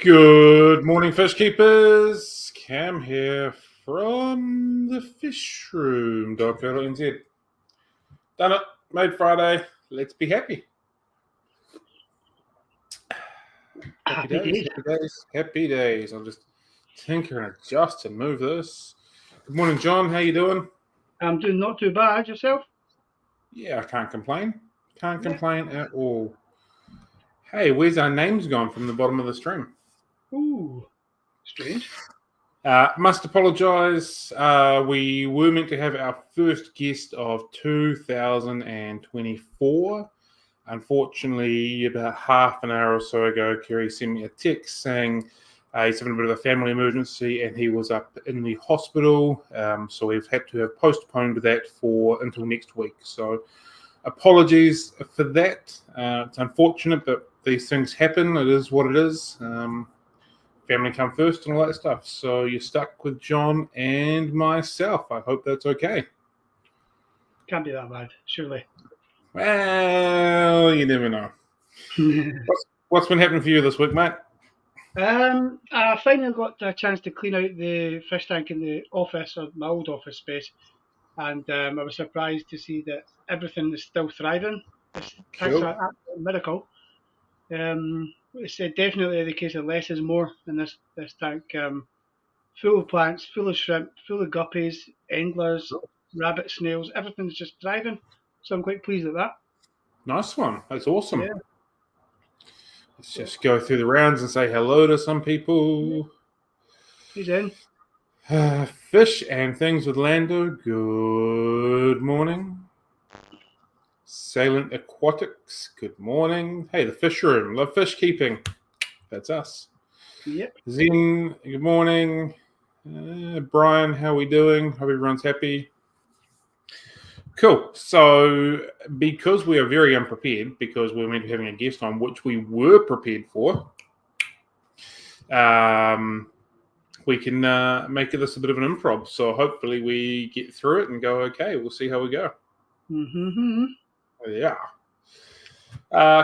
Good morning, fish keepers. Cam here from the fish room.co.nz. Done it. Made Friday. Let's be happy. Happy days. Happy days. I'll just tinker and adjust and move this. Good morning, John. How you doing? I'm doing not too bad. Yourself? Yeah, I can't complain. Can't complain at all. Hey, where's our names gone from the bottom of the stream? Ooh, strange. Must apologise. We were meant to have our first guest of 2024. Unfortunately, about half an hour or so ago, Kire sent me a text saying he's having a bit of a family emergency and he was up in the hospital. So we've had to have postponed that until next week. So apologies for that. It's unfortunate, but these things happen. It is what it is. Family come first and all that stuff. So you're stuck with John and myself. I hope that's okay. Can't be that bad, surely. Well, you never know. What's been happening for you this week, mate? I finally got a chance to clean out the fish tank in the office, or my old office space, and I was surprised to see that everything is still thriving. It's Cool. an absolute miracle. It's definitely the case of less is more in this tank. Full of plants, full of shrimp, full of guppies, anglers, rabbit, snails. Everything's just thriving. So I'm quite pleased with that. Nice one. That's awesome. Yeah. Let's just go through the rounds and say hello to some people. He's in. Fish and Things with Lando. Good morning. Salient Aquatics. Good morning. Hey, the Fish Room. Love fish keeping. That's us. Yep. Zen. Good morning. Brian, how are we doing? Hope everyone's happy. Cool. So, because we are very unprepared, because we're meant to be having a guest on, which we were prepared for, we can make this a bit of an improv. So, hopefully, we get through it and go okay. We'll see how we go. Mm-hmm. Yeah.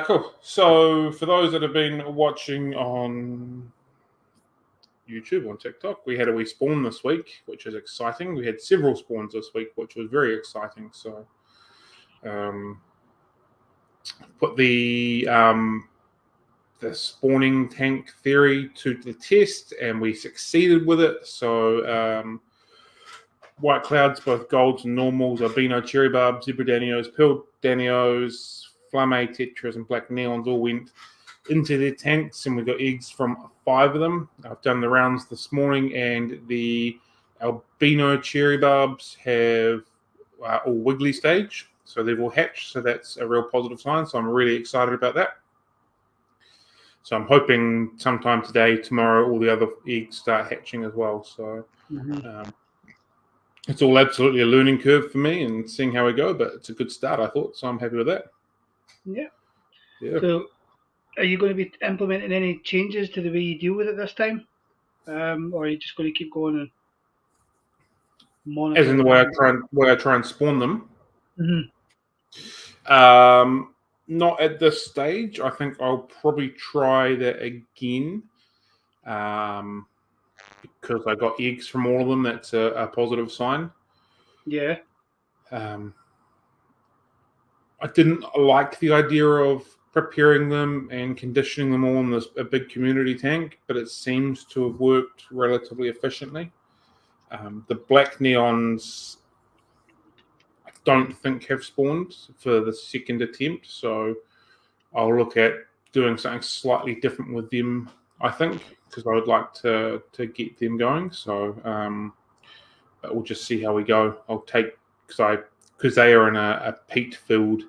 Cool. So, for those that have been watching on YouTube, on TikTok, we had a wee spawn this week, which is exciting. We had several spawns this week, which was very exciting. So, put the spawning tank theory to the test, and we succeeded with it. So, white clouds, both golds and normals, albino cherry barbs, zebra danios, pearl danios, flamme tetras, and black neons all went into their tanks, and we got eggs from 5 of them. I've done the rounds this morning, and the albino cherry barbs have all wiggly stage, so they've all hatched, so that's a real positive sign. So I'm really excited about that. So I'm hoping sometime today, tomorrow, all the other eggs start hatching as well. So it's all absolutely a learning curve for me and seeing how we go, but it's a good start, I thought, so I'm happy with that. Yeah. Yeah. So, are you going to be implementing any changes to the way you deal with it this time, or are you just going to keep going and monitor? As in the way I try and spawn them. Mm-hmm. Not at this stage. I think I'll probably try that again, because I got eggs from all of them. That's a positive sign. Yeah. I didn't like the idea of preparing them and conditioning them all in a big community tank, but it seems to have worked relatively efficiently. The black neons, I don't think have spawned for the second attempt, so I'll look at doing something slightly different with them, I think, because I would like to get them going. So, but we'll just see how we go. I'll take, because they are in a peat-filled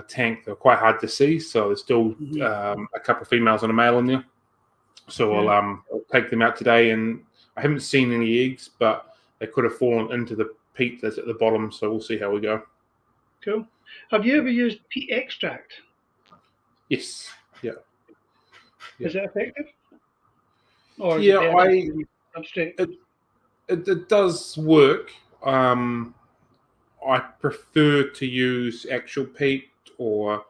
tank. They're quite hard to see, so there's still a couple of females and a male in there. So I'll take them out today, and I haven't seen any eggs, but they could have fallen into the peat that's at the bottom, so we'll see how we go. Cool. Have you ever used peat extract? Yes. Yeah. Is it effective? Or yeah, it does work. I prefer to use actual peat or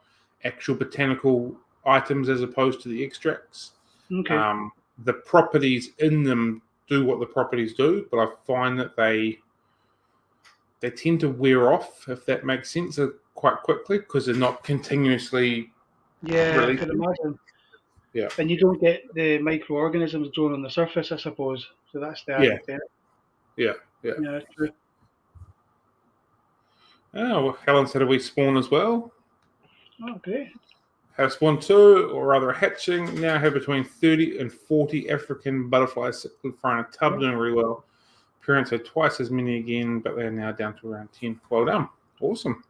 actual botanical items as opposed to the extracts. Okay. The properties in them do what the properties do, but I find that they tend to wear off, if that makes sense, quite quickly because they're not continuously Yeah, I could releasing. imagine. Yeah. And you don't get the microorganisms growing on the surface, I suppose. So that's the Yeah. added benefit. Yeah. Yeah, that's true. Oh, well, Helen said we spawn as well. Oh, great. Have spawned 2, or rather hatching. Now have between 30 and 40 African butterflies sitting in a tub doing really well. Parents had twice as many again, but they're now down to around 10. Well done. Awesome.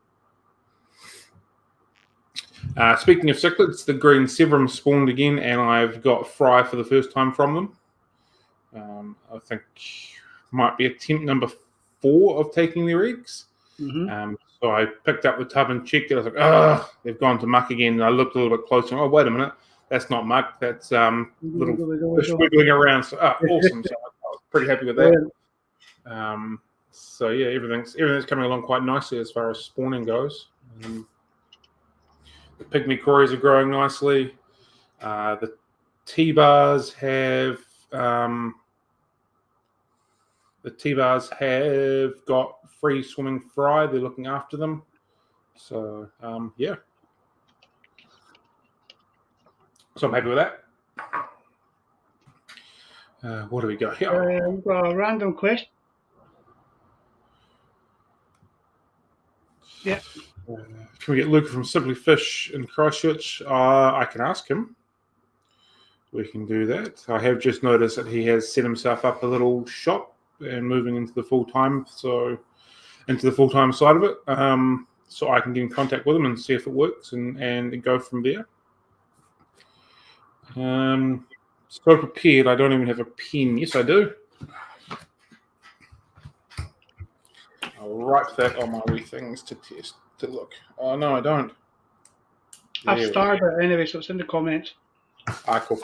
Speaking of cichlids, the green severum spawned again, and I've got fry for the first time from them. I think might be attempt number 4 of taking their eggs. So I picked up the tub and checked it. I was like, oh, they've gone to muck again. And I looked a little bit closer. Oh, wait a minute. That's not muck. That's little fish wiggling around. So, awesome. So I was pretty happy with that. So yeah, everything's coming along quite nicely as far as spawning goes. The pygmy cories are growing nicely. The T-bars have got free swimming fry. They're looking after them. So yeah. So I'm happy with that. What do we got here? We've got a random question. Yeah. Can we get Luca from Simply Fish in Christchurch? I can ask him. We can do that. I have just noticed that he has set himself up a little shop and moving into the full-time side of it. So I can get in contact with him and see if it works and go from there. So prepared. I don't even have a pen. Yes, I do. I'll write that on my wee things to test, to look. Oh, no, I don't. I've started it anyway, so it's in the comments. Cool.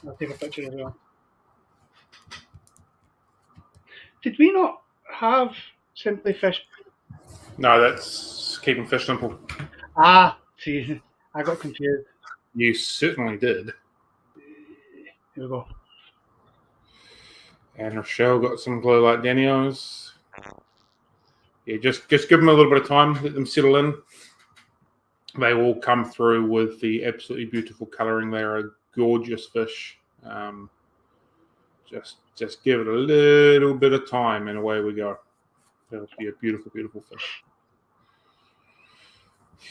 I'll take a picture as well. Did we not have Simply Fish? No, that's keeping fish simple. See, I got confused. You certainly did. Here we go. And Rochelle got some glow like Daniels. Yeah, just give them a little bit of time, let them settle in. They will come through with the absolutely beautiful colouring. They are a gorgeous fish. Just give it a little bit of time and away we go. It'll be a beautiful, beautiful fish.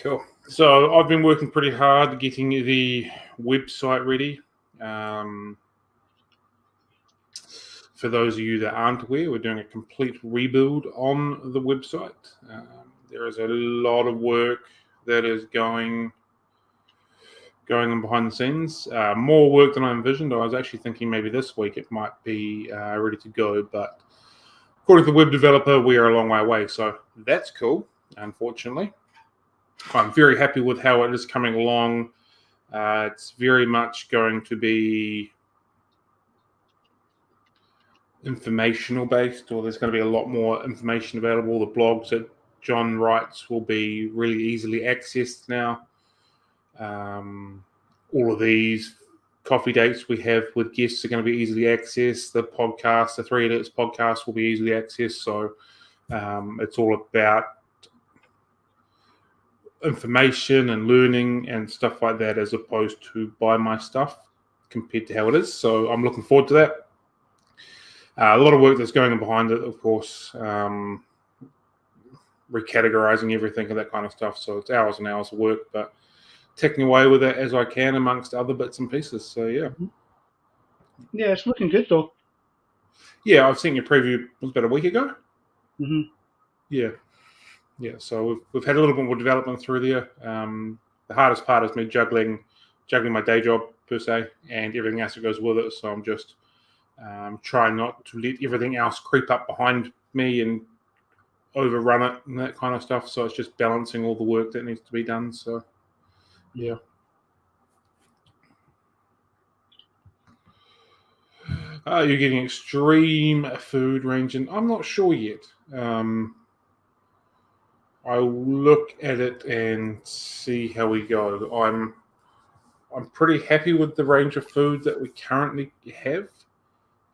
Cool. So I've been working pretty hard getting the website ready. For those of you that aren't aware, we're doing a complete rebuild on the website. There is a lot of work that is going on behind the scenes. More work than I envisioned. I was actually thinking maybe this week it might be ready to go, but according to the web developer, we are a long way away. So that's cool, unfortunately. I'm very happy with how it is coming along. It's very much going to be informational based, or there's going to be a lot more information available. The blogs that John writes will be really easily accessed now. All of these coffee dates we have with guests are going to be easily accessed. The podcast, the 3 Alerts podcast, will be easily accessed. So it's all about information and learning and stuff like that, as opposed to buy my stuff compared to how it is. So I'm looking forward to that. A lot of work that's going on behind it, of course, recategorizing everything and that kind of stuff. So it's hours and hours of work, but taking away with it as I can amongst other bits and pieces. So yeah. Yeah, it's looking good though. Yeah, I've seen your preview about a week ago. Mm-hmm. Yeah. So we've had a little bit more development through there. The hardest part is me juggling my day job per se and everything else that goes with it. So I'm just trying not to let everything else creep up behind me and overrun it and that kind of stuff. So it's just balancing all the work that needs to be done. So yeah. You're getting extreme food ranging. I'm not sure yet. I'll look at it and see how we go. I'm pretty happy with the range of food that we currently have.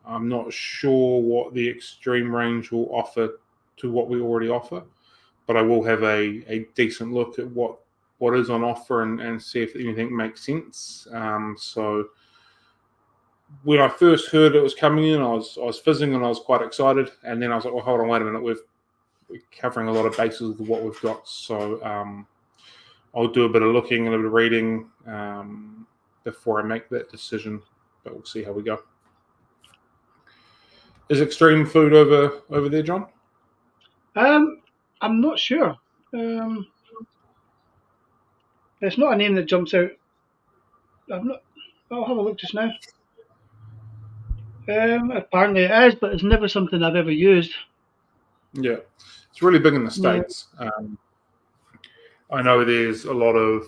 I'm not sure what the extreme range will offer to what we already offer, but I will have a decent look at what is on offer and see if anything makes sense. So when I first heard it was coming in, I was fizzing and I was quite excited, and then I was like, well, hold on, wait a minute, we're covering a lot of bases with what we've got. So I'll do a bit of looking and a bit of reading before I make that decision, but we'll see how we go. Is extreme food over there, John? I'm not sure. It's not a name that jumps out. I'll have a look just now. Apparently it is, but it's never something I've ever used. Yeah, it's really big in the States. Yeah. I know there's a lot of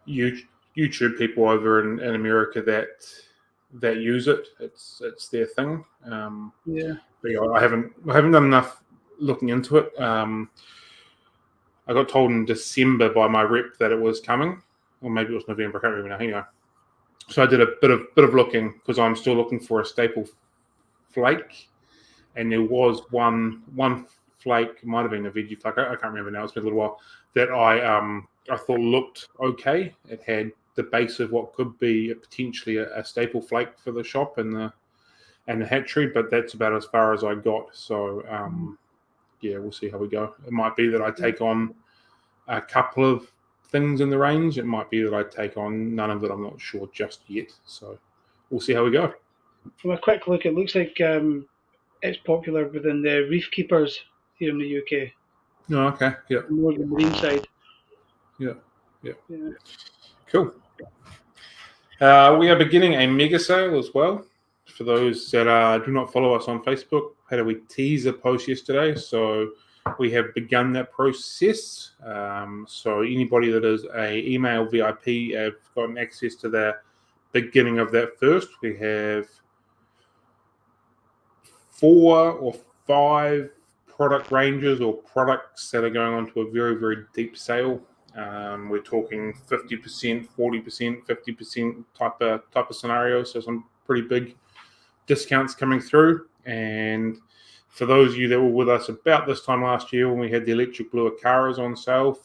YouTube people over in America that use it. It's their thing. Yeah. But yeah, I haven't done enough looking into it. I got told in December by my rep that it was coming, or maybe it was November. I can't remember now. Anyway, so I did a bit of looking because I'm still looking for a staple flake, and there was one flake. It might have been a veggie flake. I can't remember now. It's been a little while. That I thought looked okay. It had the base of what could be potentially a staple flake for the shop and the hatchery, but that's about as far as I got. So yeah, we'll see how we go. It might be that I take on a couple of things in the range. It might be that I take on none of it. I'm not sure just yet. So we'll see how we go. From a quick look, it looks like it's popular within the reef keepers here in the UK. Oh, okay. Yeah. More the marine side. Yeah. Cool. We are beginning a mega sale as well. For those that do not follow us on Facebook, had a wee teaser post yesterday, so we have begun that process. So anybody that is a email VIP have gotten access to the beginning of that first. We have 4 or 5 product ranges or products that are going on to a very, very deep sale. We're talking 50%, 40%, 50% type of scenario. So some pretty big discounts coming through. And for those of you that were with us about this time last year when we had the electric blue Akaras on sale,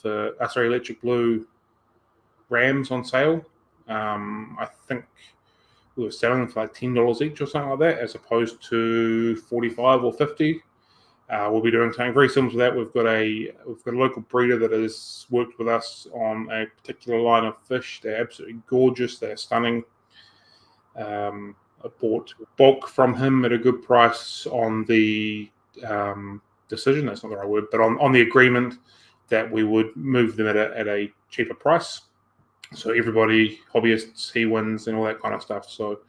electric blue Rams on sale, I think we were selling them for like $10 each or something like that, as opposed to 45 or 50. We'll be doing something very similar to that. We've got a local breeder that has worked with us on a particular line of fish. They're absolutely gorgeous. They're stunning. I bought bulk from him at a good price on the decision. That's not the right word, but on the agreement that we would move them at a cheaper price. So everybody, hobbyists, he wins, and all that kind of stuff. So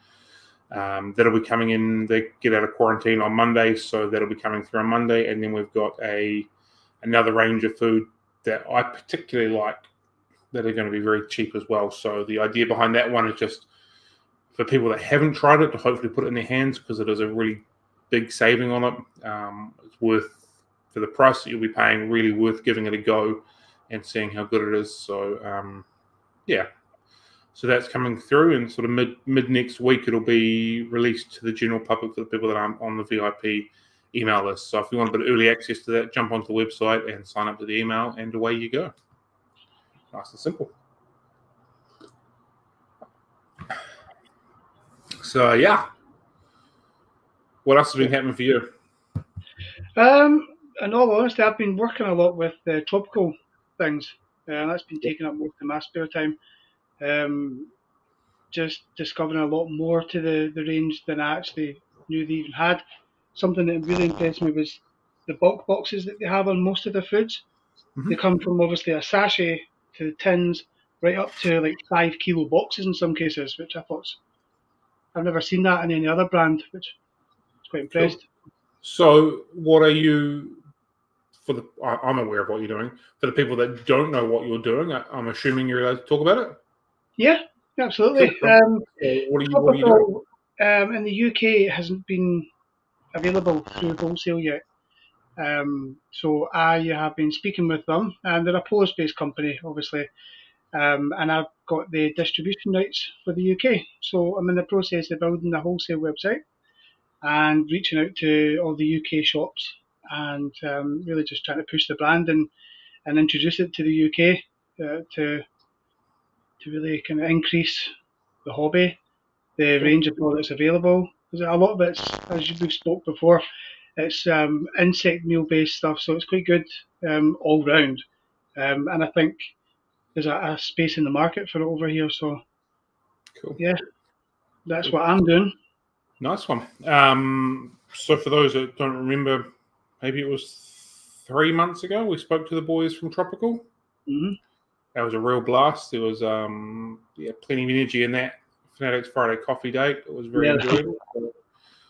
that'll be coming in. They get out of quarantine on Monday, so that'll be coming through on Monday. And then we've got another range of food that I particularly like that are going to be very cheap as well. So the idea behind that one is just for people that haven't tried it to hopefully put it in their hands, because it is a really big saving on it. It's worth, for the price that you'll be paying, really worth giving it a go and seeing how good it is. So yeah. So that's coming through, and sort of mid next week it'll be released to the general public for the people that aren't on the VIP email list. So if you want a bit of early access to that, jump onto the website and sign up to the email, and away you go. Nice and simple. So yeah, what else has been happening for you? In all honesty, I've been working a lot with tropical things. That's been taking up most of my spare time. Just discovering a lot more to the range than I actually knew they even had. Something that really impressed me was the bulk boxes that they have on most of their foods. Mm-hmm. They come from obviously a sachet to the tins, right up to like 5 kilo boxes in some cases, which I thought, I've never seen that in any other brand, which I was quite impressed. Cool. So what are you, I'm aware of what you're doing. For the people that don't know what you're doing, I'm assuming you're allowed to talk about it? Yeah, absolutely. Cool. What are you doing? In the UK, it hasn't been available through wholesale yet. So I have been speaking with them, and they're a Polish-based company, obviously. and I've got the distribution rights for the UK. So I'm in the process of building a wholesale website and reaching out to all the UK shops and really just trying to push the brand and introduce it to the UK to really kind of increase the hobby, the range of products available. Because a lot of it's, as we've spoke before, it's insect meal based stuff, so it's quite good all round. And I think there's a space in the market for it over here. So Cool. yeah, that's what I'm doing. Nice one. So for those that don't remember, maybe it was 3 months ago, we spoke to the boys from Tropical. Mm-hmm. That was a real blast. There was plenty of energy in that Fanatics Friday coffee date. It was very enjoyable.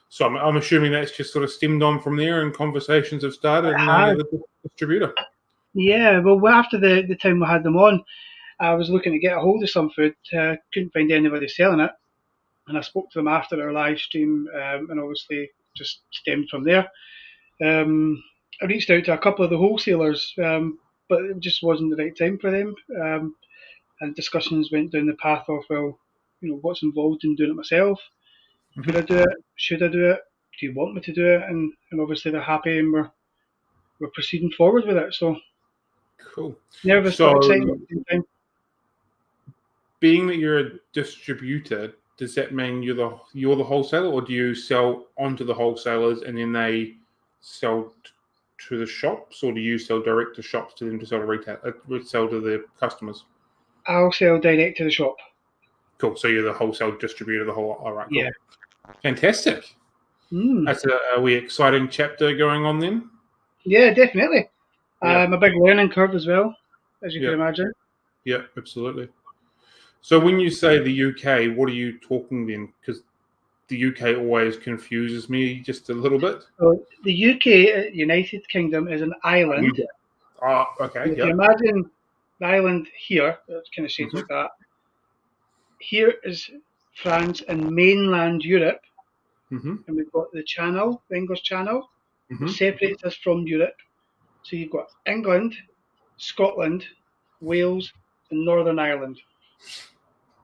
So I'm assuming that's just sort of stemmed on from there, and conversations have started. And now you're the distributor. Yeah, well, after the time we had them on, I was looking to get a hold of some food. Couldn't find anybody selling it, and I spoke to them after our live stream, and obviously just stemmed from there. I reached out to a couple of the wholesalers, but it just wasn't the right time for them. And discussions went down the path of, well, what's involved in doing it myself? Mhm. Could I do it? Should I do it? Do you want me to do it? And obviously they're happy, and we're proceeding forward with it. So Cool. nervous but excited at the same time. Being that you're a distributor, does that mean you're the wholesaler, or do you sell onto the wholesalers and then they sell to the shops, or do you sell direct to shops to them to sell to retail, sell to the customers? I'll sell direct to the shop. Cool. So you're the wholesale distributor, the whole. All right. Cool. Yeah. Fantastic. That's a wee exciting chapter going on then. Yeah, definitely. Yeah. A big learning curve as well, as you Yeah. can imagine. Yeah, absolutely. So when you say the UK, what are you talking then? Because the UK always confuses me just a little bit. So the UK, United Kingdom, is an island. Oh, okay. If you imagine the island here, it's kind of shaped like that. Here is France and mainland Europe, and we've got the Channel, the English Channel, that separates us from Europe. So you've got England, Scotland, Wales, and Northern Ireland.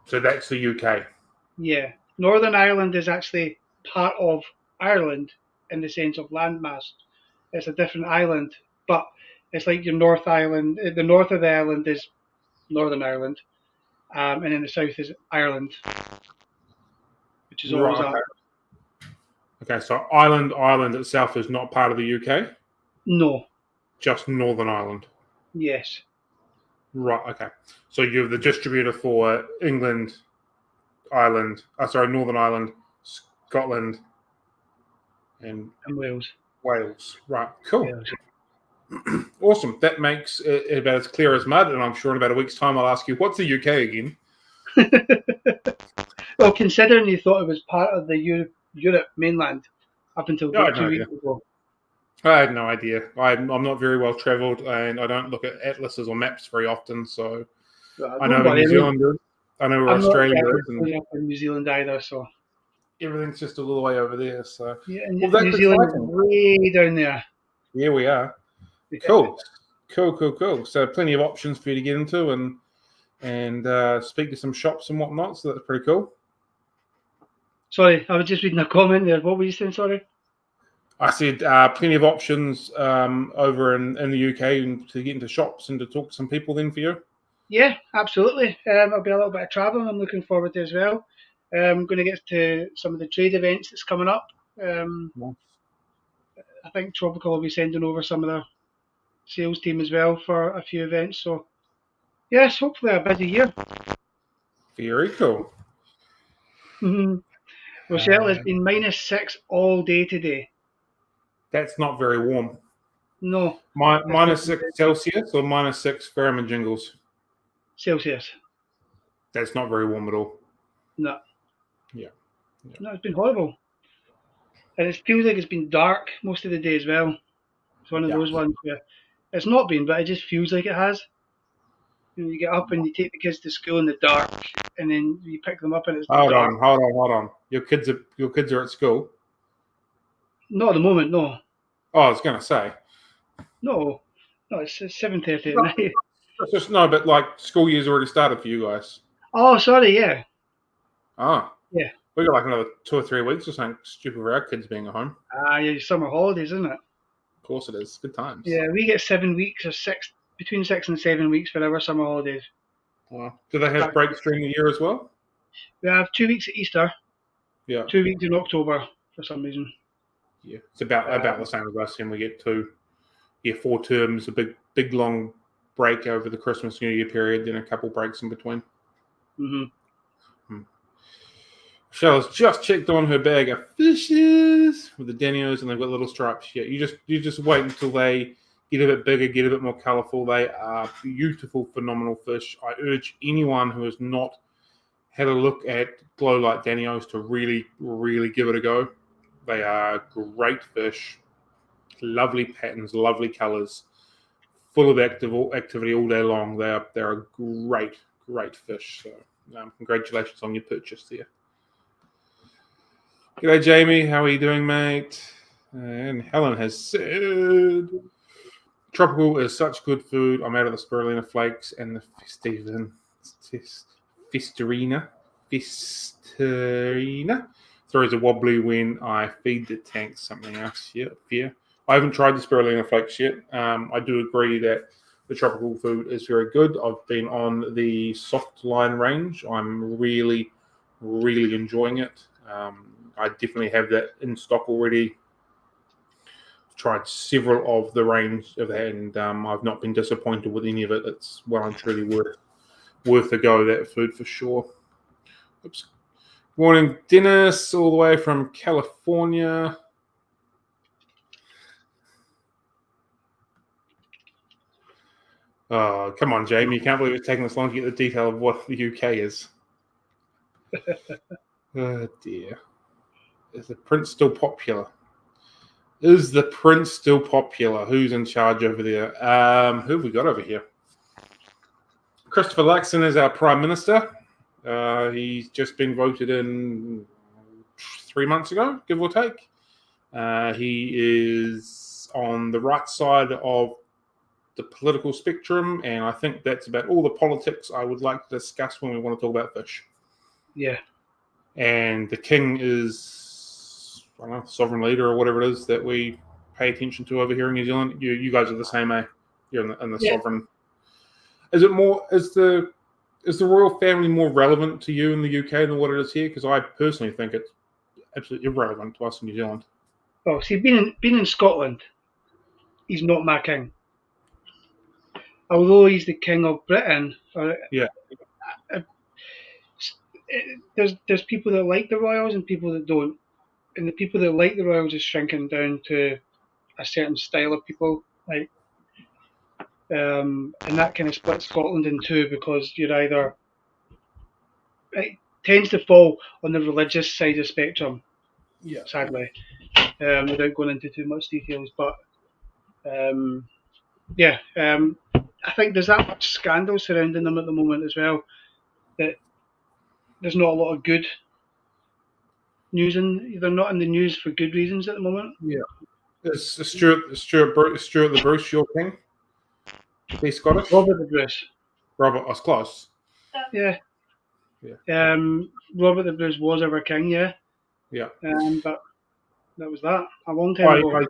So that's the UK. Yeah. Northern Ireland is actually part of Ireland in the sense of landmass. It's a different island, but it's like your North Island. The north of the island is Northern Ireland, and in the south is Ireland, which is always right. Okay, so Ireland itself is not part of the UK? No. Just Northern Ireland? Yes. Right, okay. So you're the distributor for England, Northern Ireland, Scotland, and Wales. Wales. Right, cool. Wales. Awesome. That makes it about as clear as mud, and I'm sure in about a week's time I'll ask you, what's the UK again? Well, considering you thought it was part of the Europe mainland up until 2 weeks ago. I had no idea. I'm not very well travelled, and I don't look at atlases or maps very often. So I know New Zealand is. I know where Australia is. I'm not in New Zealand either, so everything's just a little way over there. So yeah, New Zealand is way down there. Yeah, we are. Cool. So plenty of options for you to get into and speak to some shops and whatnot. So that's pretty cool. Sorry, I was just reading a comment there. What were you saying? Sorry. I said plenty of options over in the UK and to get into shops and to talk to some people then for you. Yeah, absolutely. It'll be a little bit of travelling I'm looking forward to as well. I'm going to get to some of the trade events that's coming up. Nice. I think Tropical will be sending over some of their sales team as well for a few events. So, yes, hopefully a busy year. Very cool. Rochelle has been -6 all day today. That's not very warm. No. -6 Celsius or -6 Fairman Jingles? Celsius. That's not very warm at all. No. Yeah. No, it's been horrible. And it feels like it's been dark most of the day as well. It's one of those ones where it's not been, but it just feels like it has. You get up and you take the kids to school in the dark, and then you pick them up and it's dark. Hold on. Your kids are at school? Not at the moment, no. Oh, I was going to say. No, it's 7:30 at night. It's just, no, but like school year's already started for you guys. Oh, sorry, yeah. Ah. Yeah. We got like another 2 or 3 weeks or something stupid for our kids being at home. Yeah, summer holidays, isn't it? Of course it is. Good times. Yeah, we get 7 weeks or between 6 and 7 weeks for our summer holidays. Wow. Do they have breaks during the year as well? We have 2 weeks at Easter. Yeah. 2 weeks in October for some reason. Yeah. It's about the same as us, and we get 4 terms, a big long break over the Christmas New Year period, then a couple breaks in between. Mm-hmm. Michelle's just checked on her bag of fishes with the Danios, and they've got little stripes. Yeah, you just wait until they get a bit bigger, get a bit more colourful. They are beautiful, phenomenal fish. I urge anyone who has not had a look at glow light Danios to really, really give it a go. They are great fish, lovely patterns, lovely colours, full of activity all day long. They're a great fish. So congratulations on your purchase there. G'day, Jamie. How are you doing, mate? And Helen has said, tropical is such good food. I'm out of the spirulina flakes and the Fisterina throws a wobbly when I feed the tank. Something else. Yeah. I haven't tried the spirulina flakes yet. I do agree that the tropical food is very good. I've been on the soft line range. I'm really, really enjoying it. I definitely have that in stock already. I've tried several of the range of that, and I've not been disappointed with any of it. It's well and truly worth a go, that food for sure. Oops. Morning, Dennis, all the way from California. Oh, come on, Jamie. You can't believe it's taking this long to get the detail of what the UK is. Oh, dear. Is the Prince still popular? Who's in charge over there? Who have we got over here? Christopher Luxon is our Prime Minister. He's just been voted in 3 months ago, give or take. He is on the right side of the political spectrum, and I think that's about all the politics I would like to discuss when we want to talk about fish. Yeah. And the king is, I don't know, sovereign leader or whatever it is that we pay attention to over here in New Zealand. You guys are the same, eh? You're in the sovereign. Is it more? Is the royal family more relevant to you in the UK than what it is here? Because I personally think it's absolutely irrelevant to us in New Zealand. Well, see, being in Scotland, he's not my king. Although he's the king of Britain, there's people that like the royals and people that don't, and the people that like the royals is shrinking down to a certain style of people, like, and that kind of splits Scotland in two, because you're either, it tends to fall on the religious side of the spectrum, sadly, without going into too much details, but I think there's that much scandal surrounding them at the moment as well, that there's not a lot of good news, they're not in the news for good reasons at the moment. Yeah. Is Stuart the Bruce your king? He's Scottish? Robert the Bruce. Robert, I was close. Yeah. Robert the Bruce was our king, yeah. Yeah. But that was that, a long time ago.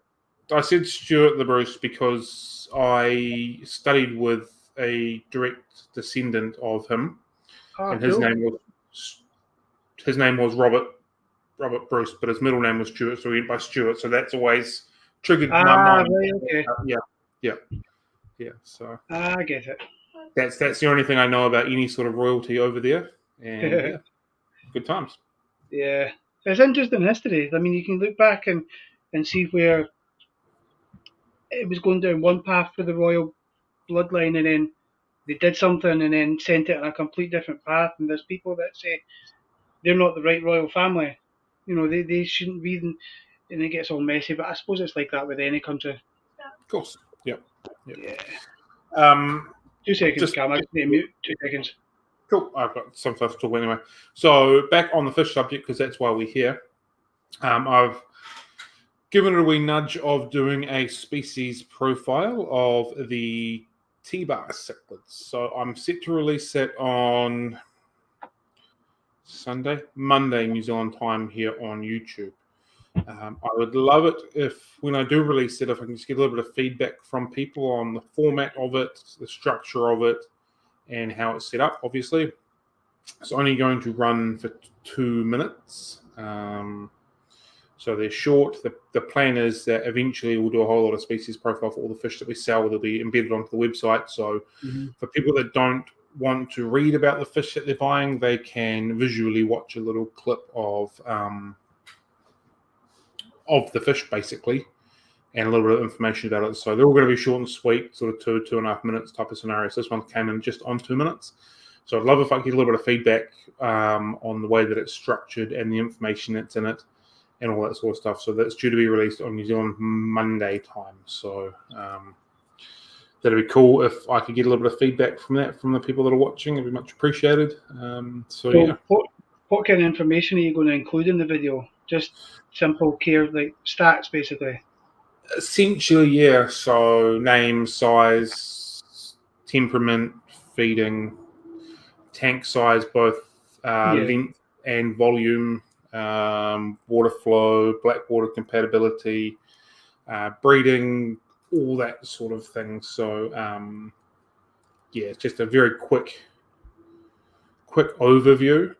I said Stuart the Bruce because I studied with a direct descendant of him, and his name was Robert Bruce, but his middle name was Stuart, so he went by Stuart. So that's always triggered my mind. Right, okay. Yeah. So I get it. That's the only thing I know about any sort of royalty over there, and good times. Yeah, it's interesting history. I mean, you can look back and see where it was going down one path for the royal bloodline, and then they did something and then sent it on a complete different path. And there's people that say they're not the right royal family. You know, they shouldn't be, and it gets all messy. But I suppose it's like that with any country. Of course. Yep. Yeah. 2 seconds, Cam. I just need to mute. 2 seconds. Cool. I've got some stuff to talk about anyway. So back on the fish subject, because that's why we're here. I've given it a wee nudge of doing a species profile of the T-bar cichlids. So I'm set to release that on Monday, New Zealand time here on YouTube. I would love it if, when I do release it, if I can just get a little bit of feedback from people on the format of it, the structure of it, and how it's set up, obviously. It's only going to run for 2 minutes. So they're short. The plan is that eventually we'll do a whole lot of species profile for all the fish that we sell. They'll be embedded onto the website. So for people that don't want to read about the fish that they're buying, they can visually watch a little clip of the fish, basically, and a little bit of information about it. So they're all going to be short and sweet, sort of 2.5 minutes type of scenario. So this one came in just on 2 minutes. So I'd love if I could get a little bit of feedback on the way that it's structured and the information that's in it and all that sort of stuff. So that's due to be released on New Zealand Monday time. So that'd be cool if I could get a little bit of feedback from that from the people that are watching. It'd be much appreciated. So yeah. What kind of information are you going to include in the video? Just simple care, like stats, basically. Essentially, yeah. So name, size, temperament, feeding, tank size, both length and volume, water flow, black water compatibility, breeding, all that sort of thing. So yeah, it's just a very quick overview.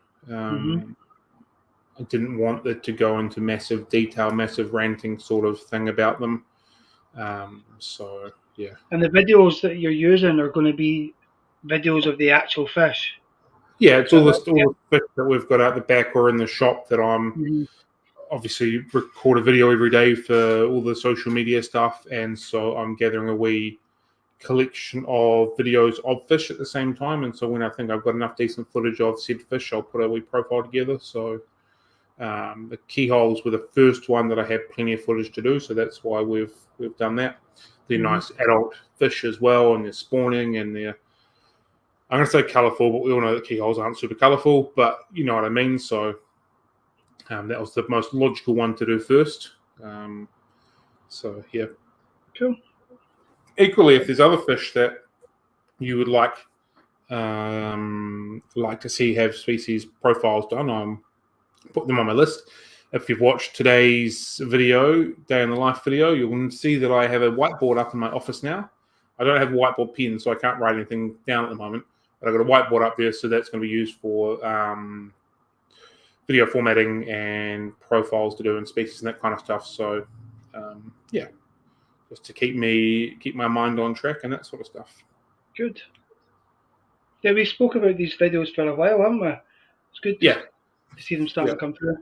I didn't want it to go into massive detail, massive ranting sort of thing about them. So yeah. And the videos that you're using are going to be videos of the actual fish. Yeah, it's all the fish that we've got out the back or in the shop that I'm obviously record a video every day for all the social media stuff, and so I'm gathering a wee collection of videos of fish at the same time. And so when I think I've got enough decent footage of said fish, I'll put a wee profile together. So the keyholes were the first one that I had plenty of footage to do, so that's why we've done that. They're nice adult fish as well, and they're spawning, and they're, I'm going to say colourful, but we all know that keyholes aren't super colourful, but you know what I mean. So that was the most logical one to do first. So yeah. Cool. Equally, if there's other fish that you would like to see have species profiles done, I'm put them on my list. If you've watched today's video, day in the life video, you'll see that I have a whiteboard up in my office now. I don't have a whiteboard pen, so I can't write anything down at the moment. But I've got a whiteboard up there, so that's going to be used for video formatting and profiles to do and species and that kind of stuff. So yeah, just to keep my mind on track and that sort of stuff. Good. Yeah, we spoke about these videos for a while, haven't we? It's good. Yeah. To see them starting to come through.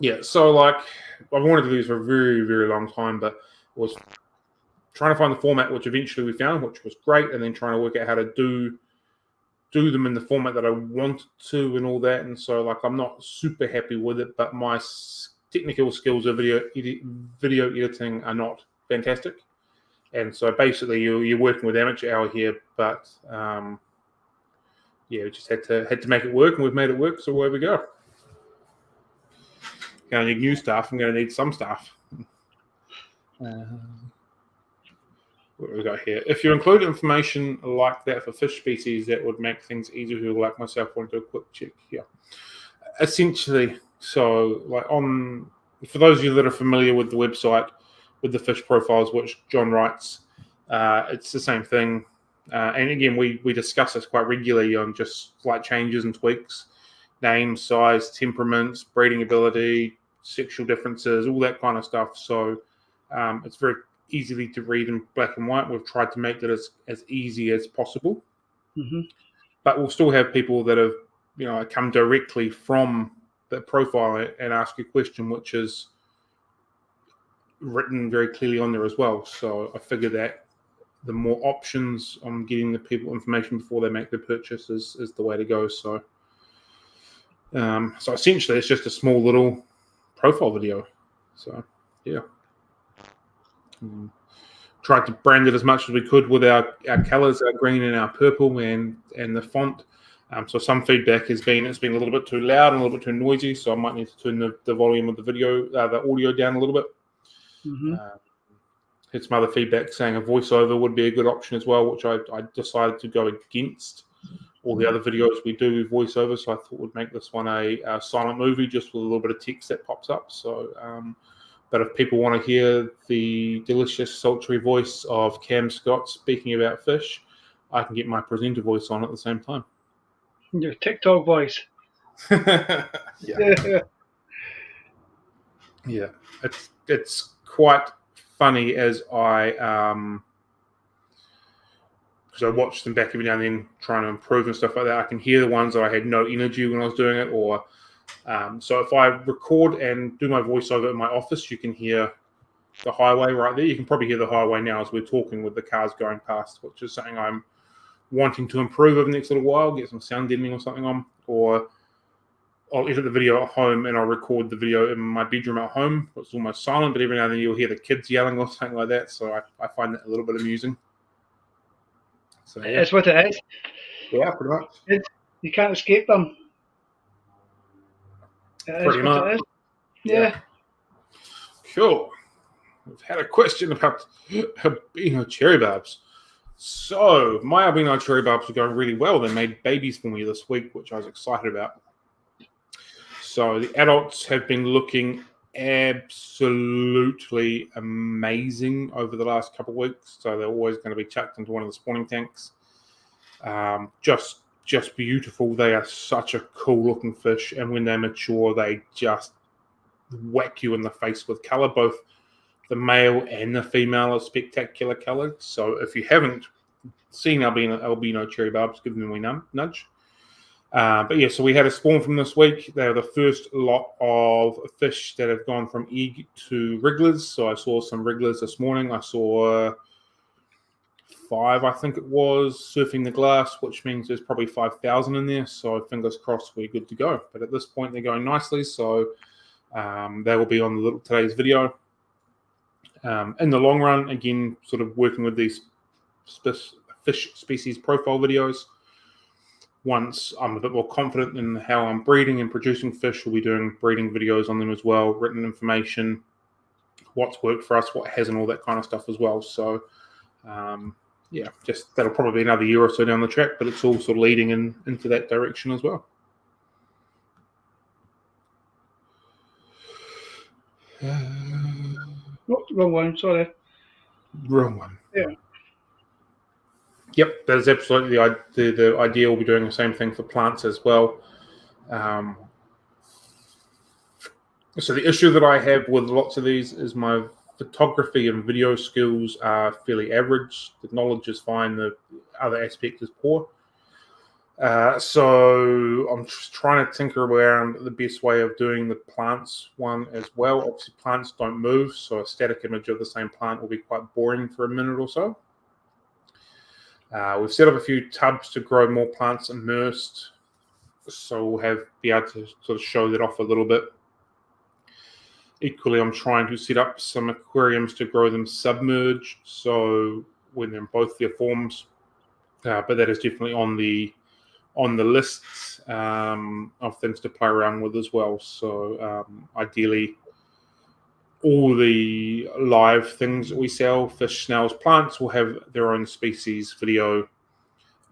Yeah, so like I've wanted to do this for a very, very long time, but was trying to find the format which eventually we found, which was great, and then trying to work out how to do them in the format that I wanted to and all that. And so like I'm not super happy with it, but my technical skills of video editing are not fantastic. And so basically you're working with amateur hour here, but yeah, we just had to make it work, and we've made it work, so away we go. Going to need new staff. I'm going to need some staff. What do we got here? If you include information like that for fish species, that would make things easier to, like myself, want to do a quick check here. Essentially, so like for those of you that are familiar with the website, with the fish profiles, which John writes, it's the same thing. And again, we discuss this quite regularly on just slight changes and tweaks. Name, size, temperaments, breeding ability, sexual differences, all that kind of stuff. So it's very easily to read in black and white. We've tried to make that as easy as possible. But we'll still have people that have come directly from the profile and ask a question which is written very clearly on there as well. So I figure that the more options on getting the people information before they make the purchase is the way to go. So so essentially it's just a small little profile video. So yeah, tried to brand it as much as we could with our colors, our green and our purple, and the font. So some feedback has been it's been a little bit too loud and a little bit too noisy, so I might need to turn the volume of the video, the audio down a little bit. had some other feedback saying a voiceover would be a good option as well, which I decided to go against. All the other videos we do with voiceover, so I thought we'd make this one a silent movie just with a little bit of text that pops up. So, but if people want to hear the delicious, sultry voice of Cam Scott speaking about fish, I can get my presenter voice on at the same time. Your TikTok voice. Yeah. Yeah, it's quite funny as because I watch them back every now and then trying to improve and stuff like that. I can hear the ones that I had no energy when I was doing it, or so if I record and do my voiceover in my office, you can hear the highway right there. You can probably hear the highway now as we're talking with the cars going past, which is something I'm wanting to improve over the next little while, get some sound deadening or something on, or I'll edit the video at home and I'll record the video in my bedroom at home. It's almost silent, but every now and then you'll hear the kids yelling or something like that. So I find that a little bit amusing. So, yeah. It's what it is. Yeah, pretty much. You can't escape them. Pretty much. It is. Yeah. Cool. We've had a question about albino cherry barbs. So my albino cherry barbs are going really well. They made babies for me this week, which I was excited about. So the adults have been looking absolutely amazing over the last couple of weeks. So they're always going to be chucked into one of the spawning tanks. Just beautiful. They are such a cool looking fish, and when they mature, they just whack you in the face with color. Both the male and the female are spectacular colored. So if you haven't seen albino cherry barbs, give them a nudge. But yeah, so we had a spawn from this week. They are the first lot of fish that have gone from egg to wrigglers. So I saw some wrigglers this morning. I saw 5, I think it was, surfing the glass, which means there's probably 5,000 in there. So fingers crossed we're good to go. But at this point, they're going nicely. So they will be on today's video. In the long run, again, sort of working with these fish species profile videos. Once I'm a bit more confident in how I'm breeding and producing fish, we'll be doing breeding videos on them as well, written information, what's worked for us, what hasn't, all that kind of stuff as well. So, yeah, just that'll probably be another year or so down the track, but it's all sort of leading into that direction as well. Wrong one, sorry. Wrong one. Yeah. Yep, that is absolutely the idea. We'll be doing the same thing for plants as well. So the issue that I have with lots of these is my photography and video skills are fairly average. The knowledge is fine. The other aspect is poor. So I'm just trying to tinker around the best way of doing the plants one as well. Obviously, plants don't move, so a static image of the same plant will be quite boring for a minute or so. We've set up a few tubs to grow more plants immersed, so we'll be able to sort of show that off a little bit. Equally, I'm trying to set up some aquariums to grow them submerged, so when they're in both their forms. But that is definitely on the lists of things to play around with as well. So ideally, all the live things that we sell, fish, snails, plants, will have their own species video,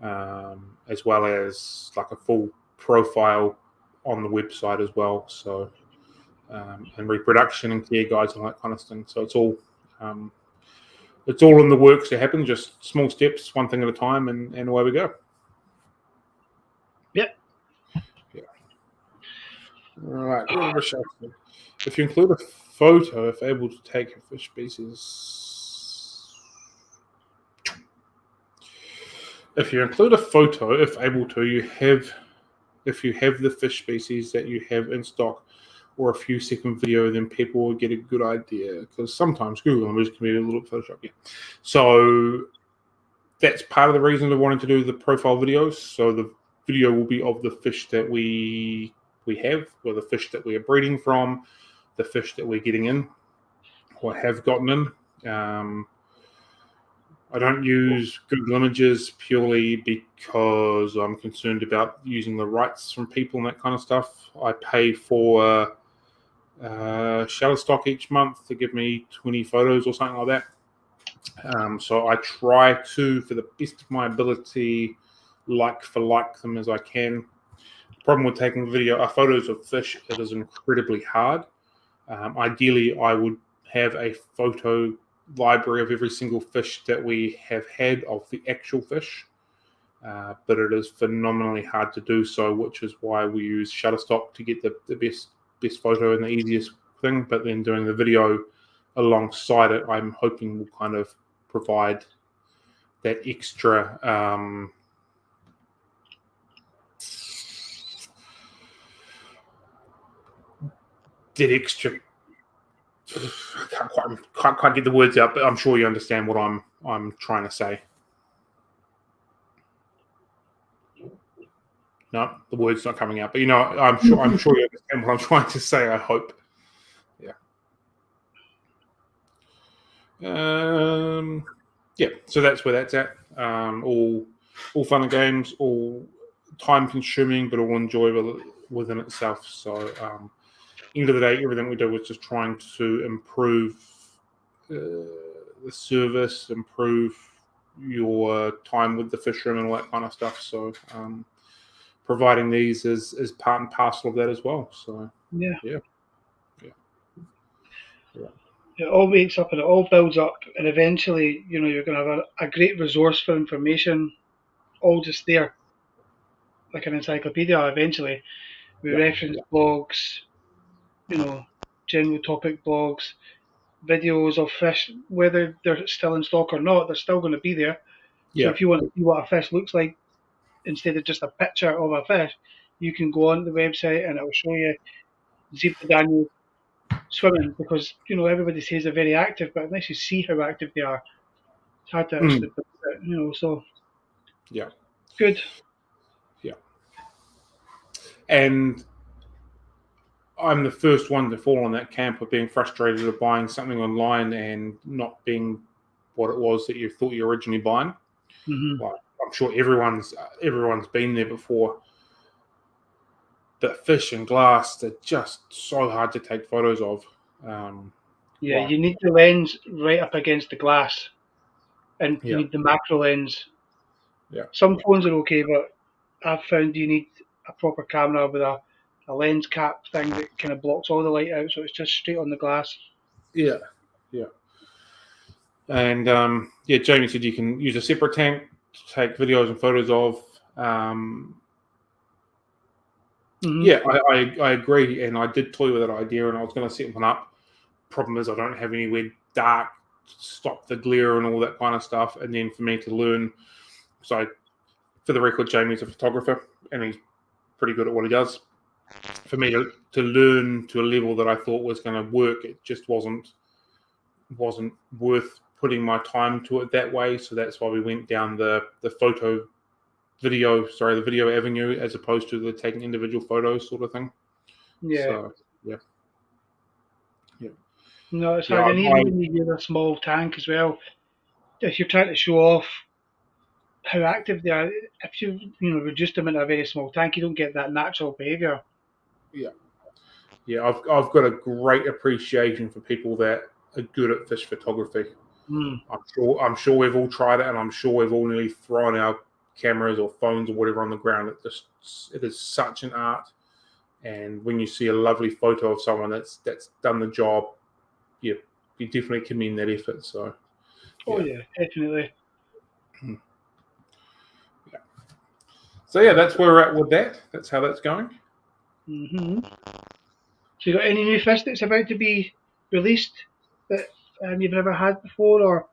as well as like a full profile on the website as well. So, and reproduction and care guides and that kind of thing. So it's all in the works to happen. Just small steps, one thing at a time, and away we go. Yep. Yeah. All right. If you include a photo, if able to take a fish species. If you include a photo, if able to, if you have the fish species that you have in stock, or a few second video, then people will get a good idea. Because sometimes Google images can be a little Photoshop. Yeah. So that's part of the reason I wanted to do the profile videos. So the video will be of the fish that we have, or the fish that we are breeding from, the fish that we're getting in, or have gotten in. I don't use Google Images purely because I'm concerned about using the rights from people and that kind of stuff. I pay for Shutterstock each month to give me 20 photos or something like that. So I try to, for the best of my ability, like them as I can. The problem with taking photos of fish, it is incredibly hard. Ideally, I would have a photo library of every single fish that we have had of the actual fish, but it is phenomenally hard to do so, which is why we use Shutterstock to get the best photo and the easiest thing. But then doing the video alongside it, I'm hoping will kind of provide that extra I can't quite get the words out, but I'm sure you understand what I'm trying to say. No, the word's not coming out, but I'm sure you understand what I'm trying to say. I hope. Yeah. Yeah. So that's where that's at. All fun and games, all time consuming, but all enjoyable within itself. So, end of the day, everything we do is just trying to improve the service, improve your time with the fish room and all that kind of stuff. So, providing these is part and parcel of that as well. So yeah. It all wakes up and it all builds up, and eventually, you're going to have a great resource for information, all just there, like an encyclopedia. Eventually, we reference blogs, general topic blogs, videos of fish, whether they're still in stock or not, they're still going to be there. So if you want to see what a fish looks like instead of just a picture of a fish, you can go on the website and it will show you Zebra Daniel swimming, because everybody says they're very active, but unless you see how active they are, it's hard to actually believe it, so good. And I'm the first one to fall on that camp of being frustrated of buying something online and not being what it was that you thought you were originally buying. Like, I'm sure everyone's been there before. But fish and glass, they're just so hard to take photos of. You need the lens right up against the glass, and you need the macro lens. Some phones are okay, but I've found you need a proper camera with a lens cap thing that kind of blocks all the light out, so it's just straight on the glass. And Jamie said you can use a separate tank to take videos and photos of. I agree, and I did toy with that idea, and I was going to set one up. Problem is, I don't have anywhere dark to stop the glare and all that kind of stuff. And then for me to learn, so for the record, Jamie's a photographer, and he's pretty good at what he does. For me to learn to a level that I thought was going to work, it just wasn't worth putting my time to it that way. So that's why we went down the video avenue as opposed to the taking individual photos sort of thing. No, it's hard. And even when you use a small tank as well, if you're trying to show off how active they are, if you reduce them in a very small tank, you don't get that natural behaviour. I've got a great appreciation for people that are good at fish photography. I'm sure we've all tried it, and I'm sure we've all nearly thrown our cameras or phones or whatever on the ground. It is such an art, and when you see a lovely photo of someone that's done the job, you definitely commend that effort. So, definitely. So that's where we're at with that. That's how that's going. So you got any new fish that's about to be released that you've never had before, or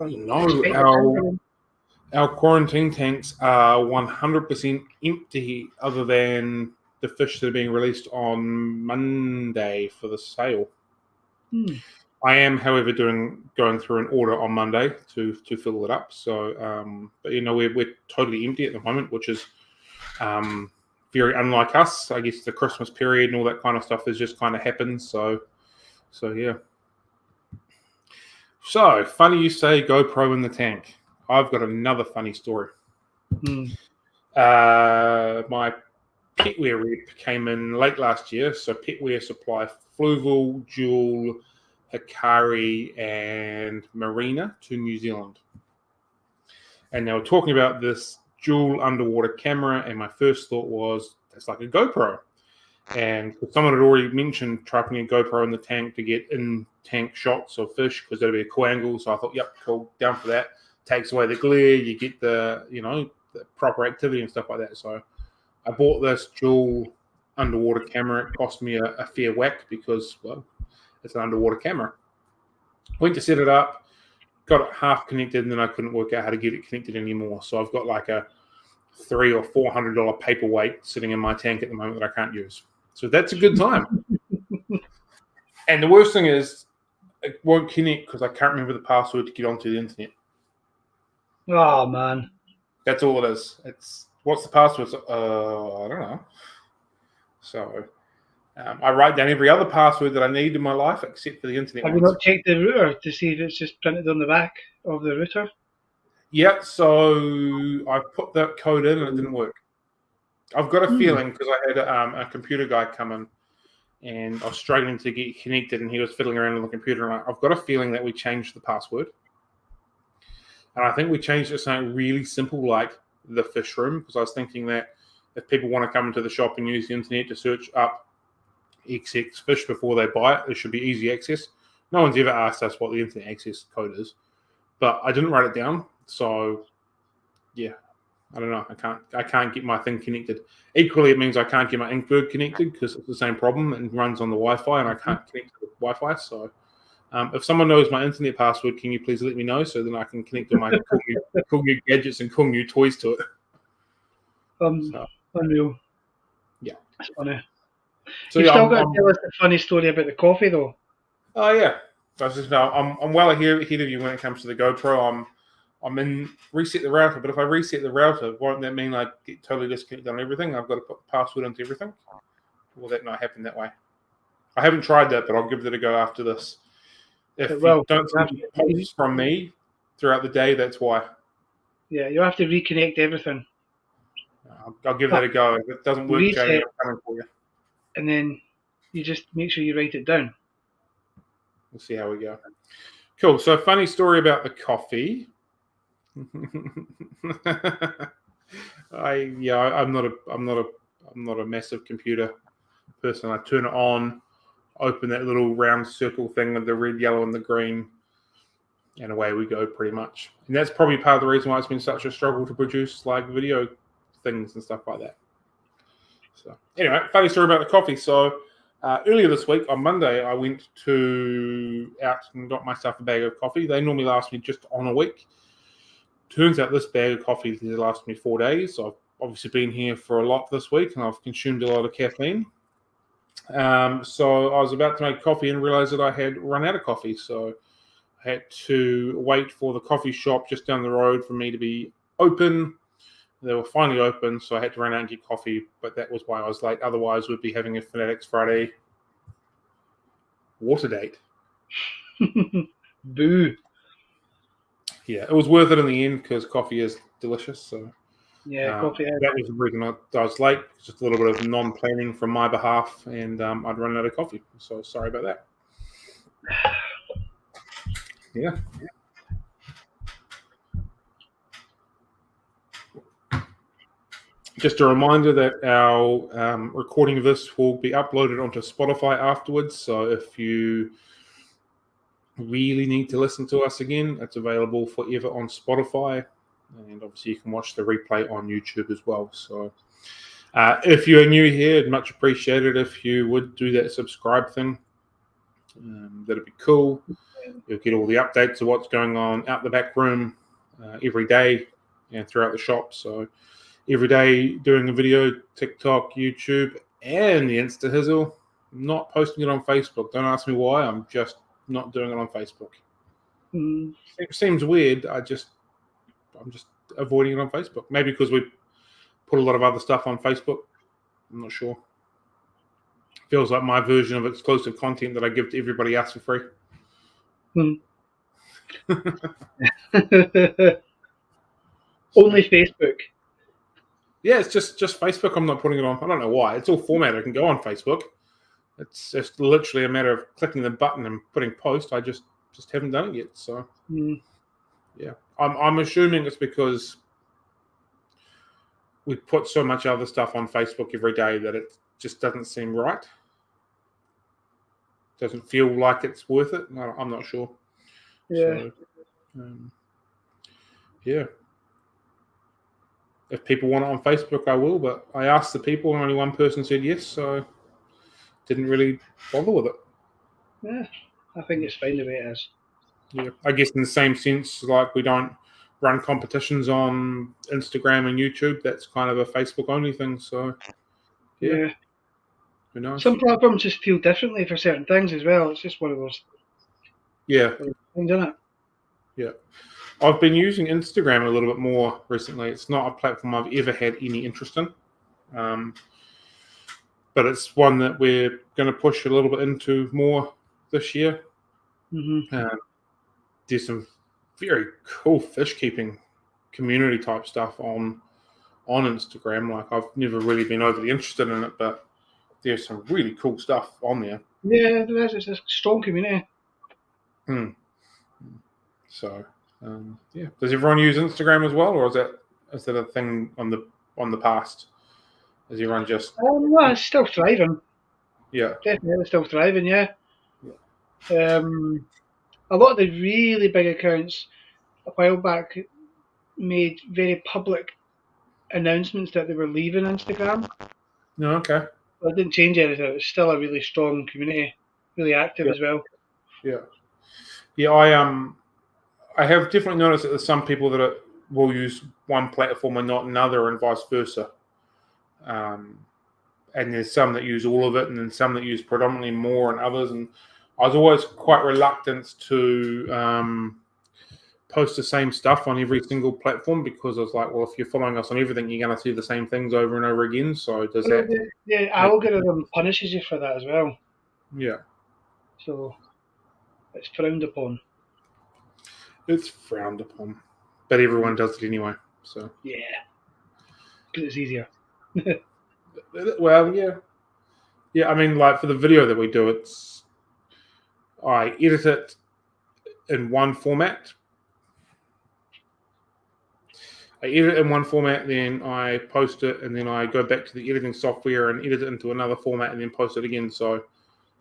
no? Our quarantine tanks are 100% empty, other than the fish that are being released on Monday for the sale. I am, however, going through an order on Monday to fill it up. So, but we're totally empty at the moment, which is very unlike us. I guess the Christmas period and all that kind of stuff has just kind of happened. So yeah. So funny you say GoPro in the tank. I've got another funny story. My petware rep came in late last year. So petware supply Fluval, Jewel, Hikari, and Marina to New Zealand. And they were talking about this dual underwater camera, and my first thought was, it's like a GoPro. And someone had already mentioned trapping a GoPro in the tank to get in-tank shots of fish because that'd be a cool angle. So I thought, yep, cool, down for that. Takes away the glare, you get the proper activity and stuff like that. So I bought this dual underwater camera. It cost me a fair whack because, well, it's an underwater camera. Went to set it up, got it half connected, and then I couldn't work out how to get it connected anymore. So I've got like a $300 or $400 paperweight sitting in my tank at the moment that I can't use. So that's a good time. And the worst thing is, it won't connect because I can't remember the password to get onto the internet. Oh, man. That's all it is. What's the password? I don't know. So I write down every other password that I need in my life except for the internet. Have you not checked the router to see if it's just printed on the back of the router? Yeah, so I put that code in and it didn't work. I've got a feeling because I had a computer guy come in and I was struggling to get connected and he was fiddling around on the computer. And I've got a feeling that we changed the password. And I think we changed it to something really simple like the fish room, because I was thinking that if people want to come into the shop and use the internet to search up XX fish before they buy it, it should be easy access. No one's ever asked us what the internet access code is, but I didn't write it down. So yeah, I don't know. I can't get my thing connected. Equally, it means I can't get my Inkberg connected because it's the same problem and runs on the Wi-Fi, and I can't connect to the Wi-Fi. So if someone knows my internet password, can you please let me know so then I can connect to my cool new gadgets and cool new toys to it. Unreal. Yeah. That's funny. So You've still got to tell us a funny story about the coffee, though. Oh, yeah. I'm well ahead of you when it comes to the GoPro. I'm in reset the router, but if I reset the router, won't that mean I get totally disconnected on everything? I've got to put the password into everything? Or will that not happen that way? I haven't tried that, but I'll give it a go after this. If you don't see posts from me throughout the day, that's why. Yeah, you'll have to reconnect everything. I'll give that a go. If it doesn't work, Jamie, I'm coming for you. And then you just make sure you write it down. We'll see how we go. Cool. So, funny story about the coffee. I'm not a massive computer person. I turn it on, open that little round circle thing with the red, yellow, and the green, and away we go pretty much. And that's probably part of the reason why it's been such a struggle to produce like video things and stuff like that. So anyway, funny story about the coffee. So earlier this week on Monday, I went out and got myself a bag of coffee. They normally last me just on a week. Turns out this bag of coffee has lasted me 4 days. So I've obviously been here for a lot this week and I've consumed a lot of caffeine. So I was about to make coffee and realized that I had run out of coffee. So I had to wait for the coffee shop just down the road for me to be open. They were finally open, so I had to run out and get coffee, but that was why I was late. Otherwise, we'd be having a Fanatics Friday water date. Boo. Yeah, it was worth it in the end because coffee is delicious. So yeah, coffee. That was the reason I was late. Just a little bit of non-planning from my behalf, and I'd run out of coffee. So sorry about that. Yeah. Just a reminder that our recording of this will be uploaded onto Spotify afterwards. So if you really need to listen to us again, it's available forever on Spotify. And obviously you can watch the replay on YouTube as well. So if you're new here, I'd much appreciated if you would do that subscribe thing. That'd be cool. You'll get all the updates of what's going on out the back room every day and throughout the shop. So every day doing a video, TikTok, YouTube, and the Insta Hizzle. I'm not posting it on Facebook. Don't ask me why. I'm just not doing it on Facebook. It seems weird. I'm just avoiding it on Facebook. Maybe because we put a lot of other stuff on Facebook. I'm not sure. Feels like my version of exclusive content that I give to everybody else for free. Only Facebook. Yeah, it's just Facebook. I'm not putting it on. I don't know why. It's all formatted. I can go on Facebook. It's just literally a matter of clicking the button and putting post. I just haven't done it yet. So yeah, I'm assuming it's because we put so much other stuff on Facebook every day that it just doesn't seem right. Doesn't feel like it's worth it. I'm not sure. Yeah. So, yeah. If people want it on Facebook, I will. But I asked the people, and only one person said yes, so didn't really bother with it. Yeah, I think it's fine the way it is. Yeah, I guess in the same sense, like we don't run competitions on Instagram and YouTube. That's kind of a Facebook only thing. So yeah. Who knows? Some platforms just feel differently for certain things as well. It's just one of those things, isn't it? Yeah. I've been using Instagram a little bit more recently. It's not a platform I've ever had any interest in. But it's one that we're going to push a little bit into more this year. There's some very cool fish keeping community type stuff on Instagram. Like, I've never really been overly interested in it, but there's some really cool stuff on there. Yeah, there is. It's a strong community. So yeah, does everyone use Instagram as well, or is that a thing on the past? Is everyone just? Well, it's still thriving. Yeah, Definitely still thriving. Yeah. A lot of the really big accounts a while back made very public announcements that they were leaving Instagram. No, okay. But it didn't change anything. It was still a really strong community, really active as well. Yeah. I have definitely noticed that there's some people that will use one platform and not another, and vice versa. And there's some that use all of it, and then some that use predominantly more and others. And I was always quite reluctant to post the same stuff on every single platform, because I was like, well, if you're following us on everything, you're going to see the same things over and over again. So does that? The algorithm punishes you for that as well. Yeah. So it's frowned upon. It's frowned upon, but everyone does it anyway. So yeah, because it's easier. Well, yeah. I mean, like for the video that we do, I edit it in one format. Then I post it, and then I go back to the editing software and edit it into another format, and then post it again. So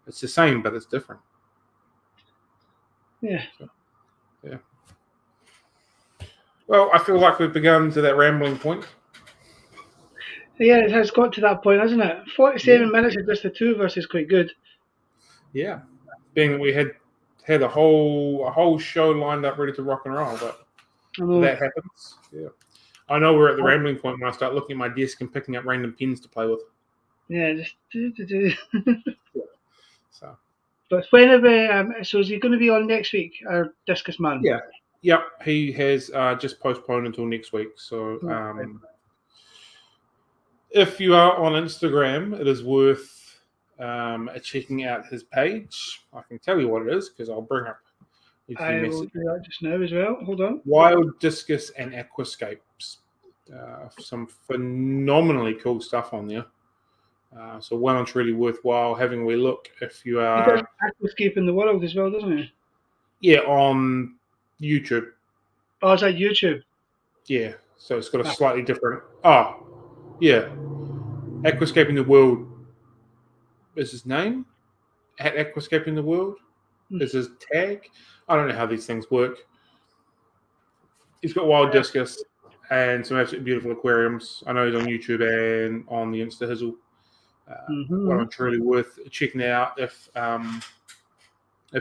it's the same, but it's different. Yeah. So, yeah. Well, I feel like we've begun to that rambling point. Yeah, it has got to that point, hasn't it? 47 minutes of just the two of us is quite good. Yeah. Being that we had a whole show lined up ready to rock and roll, but that happens. Yeah. I know we're at the rambling point when I start looking at my desk and picking up random pins to play with. Yeah, just do. So. But whenever, so is he going to be on next week, our Discus man? Yeah. Yep. He has just postponed until next week. So if you are on Instagram, it is worth checking out his page. I can tell you what it is because I'll bring up. I will do that just now as well. Hold on. Wild Discus and Aquascapes. Some phenomenally cool stuff on there. So one that's really worthwhile having a wee look if you are. He does Aquascape in the World as well, doesn't he? Yeah, on YouTube. Oh, is that YouTube? Yeah, so it's got a slightly different. Oh, yeah. Aquascaping the World is his name. At Aquascaping the World is his tag. I don't know how these things work. He's got Wild Discus and some absolutely beautiful aquariums. I know he's on YouTube and on the Insta Hizzle. One that's really worth checking out if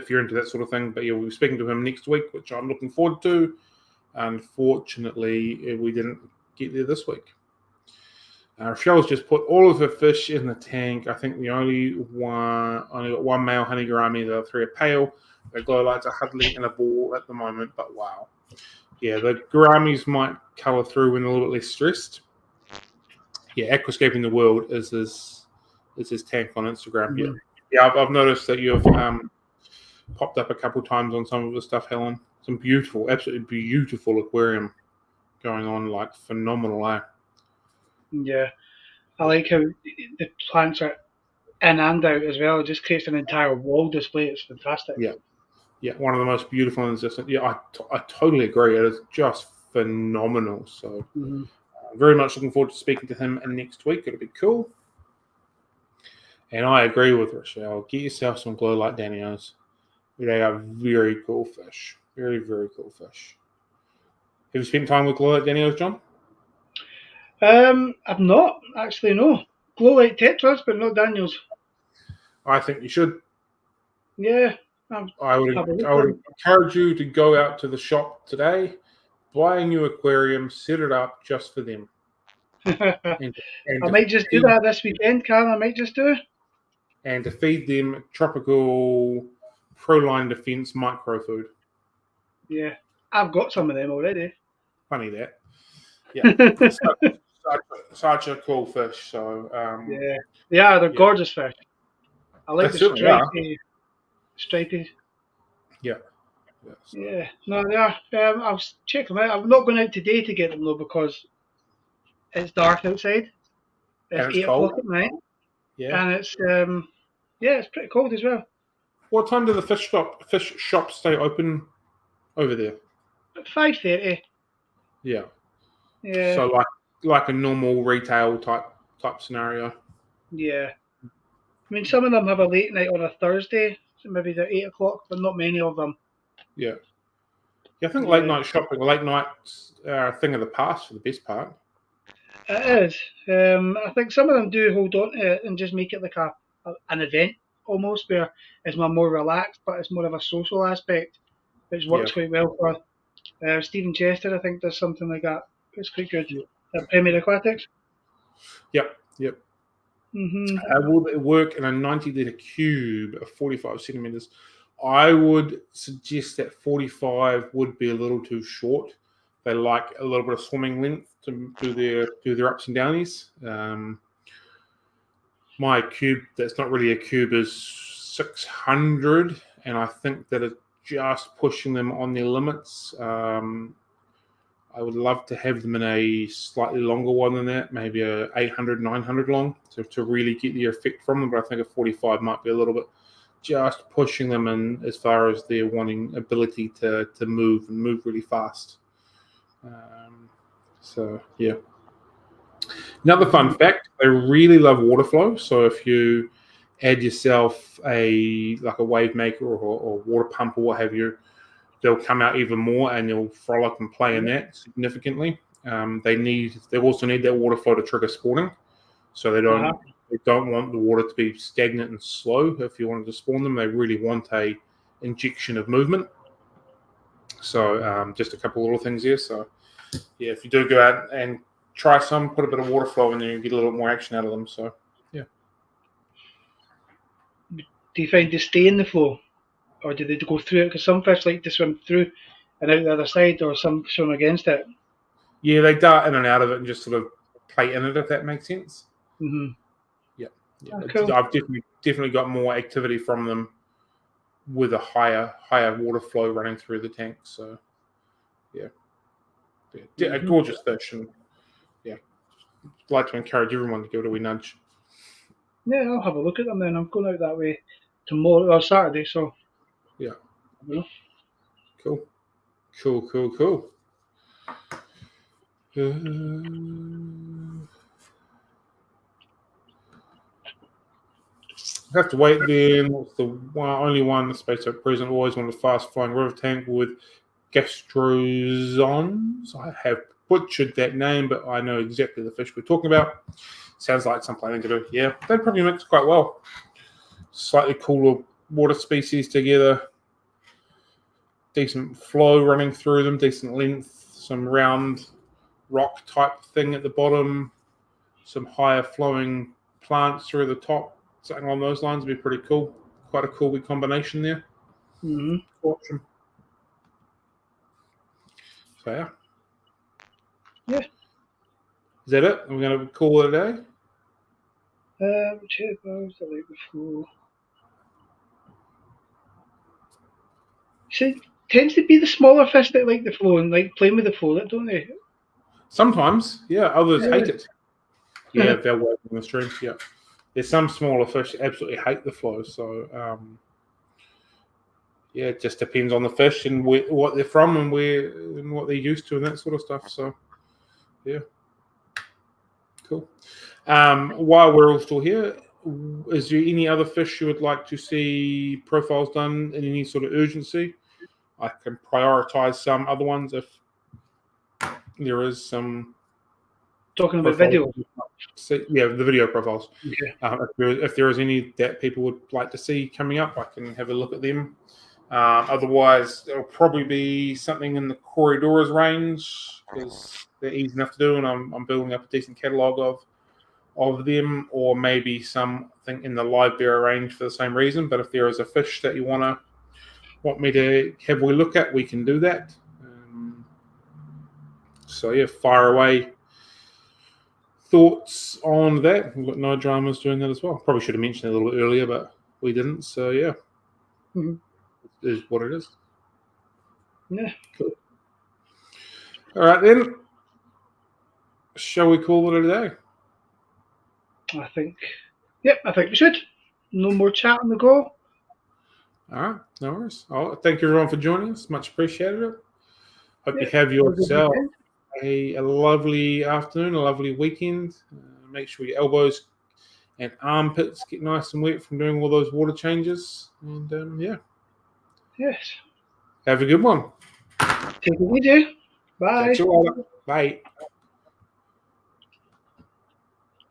you're into that sort of thing. But yeah, we'll be speaking to him next week, which I'm looking forward to. Unfortunately, we didn't get there this week. Rochelle's just put all of her fish in the tank. I think the only got one male honey gourami. The other three are pale. The glow lights are huddling in a ball at the moment, but wow. Yeah, the gouramis might colour through when a little bit less stressed. Yeah, Aquascaping the World is his tank on Instagram. Yeah, I've noticed that you've popped up a couple times on some of the stuff, Helen. Some beautiful, absolutely beautiful aquarium going on, like phenomenal, eh? Yeah, I like how the plants are in and out as well. It just creates an entire wall display. It's fantastic. Yeah, one of the most beautiful ones. Yeah, I totally agree. It is just phenomenal. So, very much looking forward to speaking to him next week. It'll be cool. And I agree with Rochelle. Get yourself some glow light Danios. They are very cool fish. Very, very cool fish. Have you spent time with glow light Danios, John? I've not actually, no. Glow light tetras, but not Daniels. I think you should. Yeah. I would encourage you to go out to the shop today, buy a new aquarium, set it up just for them. I might just do that this weekend, Karen. I might just do it. And to feed them tropical Proline Defense micro food. Yeah. I've got some of them already. Funny that. Yeah. such a cool fish. So yeah, they're gorgeous fish. I like the stripy. Yeah. Yeah. No, they are. I'll check them out. I'm not going out today to get them though because it's dark outside. It's 8 o'clock at night. Yeah. And it's it's pretty cold as well. What time do the fish shops stay open over there? At 5:30. Yeah. Yeah. So like a normal retail type scenario. Yeah. I mean, some of them have a late night on a Thursday, so maybe they're 8 o'clock, but not many of them. Yeah. I think late night shopping, late night thing of the past for the best part. It is. I think some of them do hold on to it and just make it like an event almost, where it's more relaxed, but it's more of a social aspect, which works quite well for Stephen Chester. I think does something like that. It's quite good. At Premier Aquatics. Yep. Will it work in a 90-litre cube of 45 centimetres? I would suggest that 45 would be a little too short. They like a little bit of swimming length to do their ups and downies. My cube, that's not really a cube, is 600, and I think that it's just pushing them on their limits. I would love to have them in a slightly longer one than that, maybe a 800, 900 long, to really get the effect from them. But I think a 45 might be a little bit just pushing them in as far as their wanting ability to move and move really fast. So, yeah. Another fun fact, they really love water flow. So if you add yourself a wave maker or water pump or what have you, they'll come out even more and they'll frolic and play in that significantly. They also need that water flow to trigger spawning. So they don't want the water to be stagnant and slow. If you wanted to spawn them, they really want a injection of movement. So just a couple of little things here. So yeah, if you do go out and try some, put a bit of water flow in there, you get a little bit more action out of them. So yeah. Do you find they stay in the flow? Or do they go through it? Because some fish like to swim through and out the other side, or some swim against it. Yeah, they dart in and out of it and just sort of play in it, if that makes sense. Mm-hmm. Yeah. Oh, cool. I've definitely got more activity from them with a higher water flow running through the tank. So, yeah. A gorgeous fish, and yeah, I'd like to encourage everyone to give it a wee nudge. Yeah, I'll have a look at them then. I'm going out that way tomorrow or Saturday, so. Yeah. Yeah. Cool. Have to wait then. What's the only one space at present? Always wanted a fast flying river tank with gastrozons. I have butchered that name, but I know exactly the fish we're talking about. Sounds like some planning to do. Yeah, they'd probably mix quite well. Slightly cooler water species together. Decent flow running through them, decent length, some round rock type thing at the bottom, some higher flowing plants through the top, something along those lines would be pretty cool. Quite a cool wee combination there. Mm-hmm. Awesome. So yeah. Yeah. Is that it? We're going to call it a day? Check those the night before. See, tends to be the smaller fish that like the flow and like playing with the flow, don't they? Sometimes, yeah. Others hate it. Yeah, they're working on the stream. Yeah. there's some smaller fish that absolutely hate the flow. So yeah, it just depends on the fish and what they're from and what they're used to and that sort of stuff. So yeah, cool. While we're all still here, is there any other fish you would like to see profiles done in any sort of urgency? I can prioritize some other ones if there is some. Talking about video. Yeah, the video profiles. Okay. If there is any that people would like to see coming up, I can have a look at them. Otherwise, it'll probably be something in the corridors range because they're easy enough to do, and I'm building up a decent catalogue of them, or maybe something in the live bearer range for the same reason. But if there is a fish that you want me to have we look at, we can do that. So yeah, fire away. Thoughts on that? We've got No Dramas doing that as well. Probably should have mentioned it a little bit earlier, but we didn't. So yeah, It is what it is. Yeah. Cool. All right then. Shall we call it a day? I think we should. No more chat on the go. All right, no worries. Thank you everyone for joining us. Much appreciated. Hope you have yourself a lovely afternoon, a lovely weekend. Make sure your elbows and armpits get nice and wet from doing all those water changes. And yeah. Yes. Have a good one. Take it easy. Bye. Catch you later. Bye.